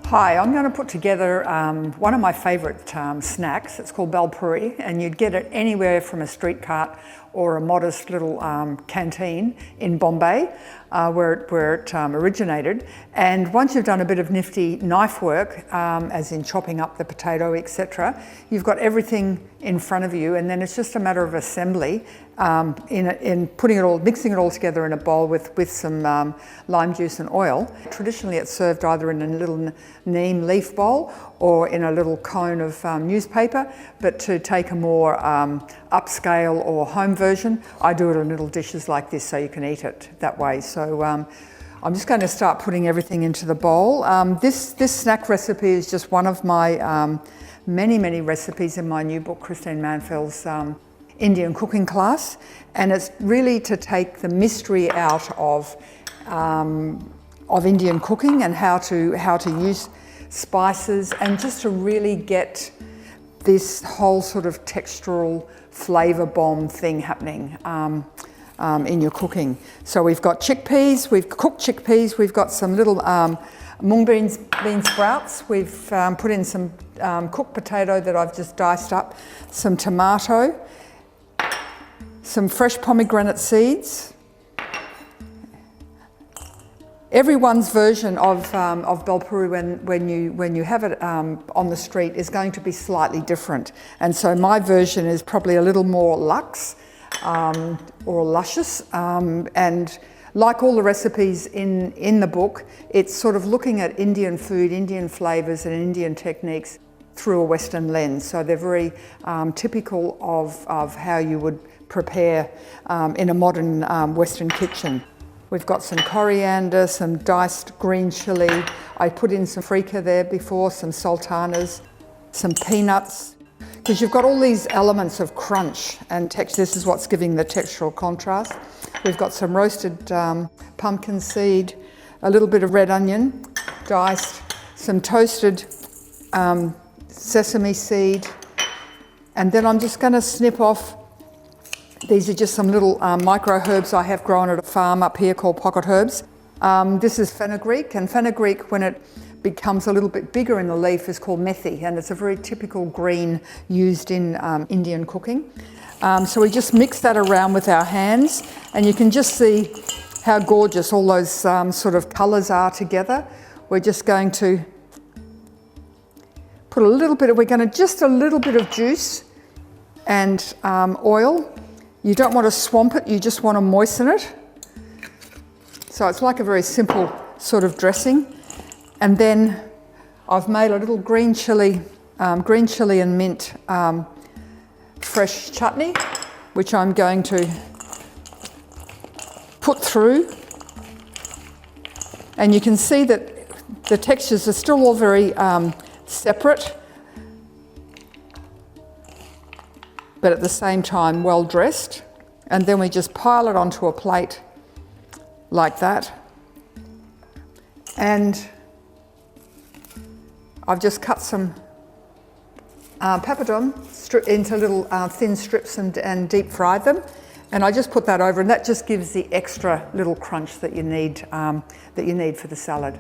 Hi, I'm going to put together one of my favourite snacks. It's called bel puri, and you'd get it anywhere from a street cart or a modest little canteen in Bombay, where it originated. And once you've done a bit of nifty knife work, as in chopping up the potato, etc., you've got everything in front of you, and then it's just a matter of assembly in putting it all, mixing it all together in a bowl with some lime juice and oil. Traditionally, it's served either in a little neem leaf bowl or in a little cone of newspaper, but to take a more upscale or home version, I do it in little dishes like this so you can eat it that way. So I'm just going to start putting everything into the bowl. This snack recipe is just one of my many recipes in my new book, Christine Manfield's Indian cooking class, and it's really to take the mystery out of Indian cooking and how to use spices, and just to really get this whole sort of textural flavour bomb thing happening in your cooking. So we've got chickpeas, we've cooked chickpeas, we've got some little mung bean sprouts, we've put in some cooked potato that I've just diced up, some tomato, some fresh pomegranate seeds. Everyone's version of bel puri when you have it on the street is going to be slightly different, and so my version is probably a little more luxe or luscious, and like all the recipes in the book, it's sort of looking at Indian food, Indian flavours and Indian techniques through a Western lens. So they're very typical of how you would prepare in a modern Western kitchen. We've got some coriander, some diced green chilli. I put in some freekeh there before, some sultanas, some peanuts, because you've got all these elements of crunch and texture. This is what's giving the textural contrast. We've got some roasted pumpkin seed, a little bit of red onion, diced, some toasted sesame seed, and then I'm just going to snip off. These are just some little micro herbs I have grown at a farm up here called pocket herbs. This is fenugreek, and fenugreek, when it becomes a little bit bigger in the leaf, is called methi, and it's a very typical green used in Indian cooking. So we just mix that around with our hands, and you can just see how gorgeous all those sort of colours are together. We're just going to put a little bit of juice and oil. You don't want to swamp it, you just want to moisten it. So it's like a very simple sort of dressing. And then I've made a little green chilli and mint fresh chutney, which I'm going to put through. And you can see that the textures are still all very separate, but at the same time well dressed. And then we just pile it onto a plate like that. And I've just cut some papadum into little thin strips and deep fried them. And I just put that over, and that just gives the extra little crunch that you need for the salad.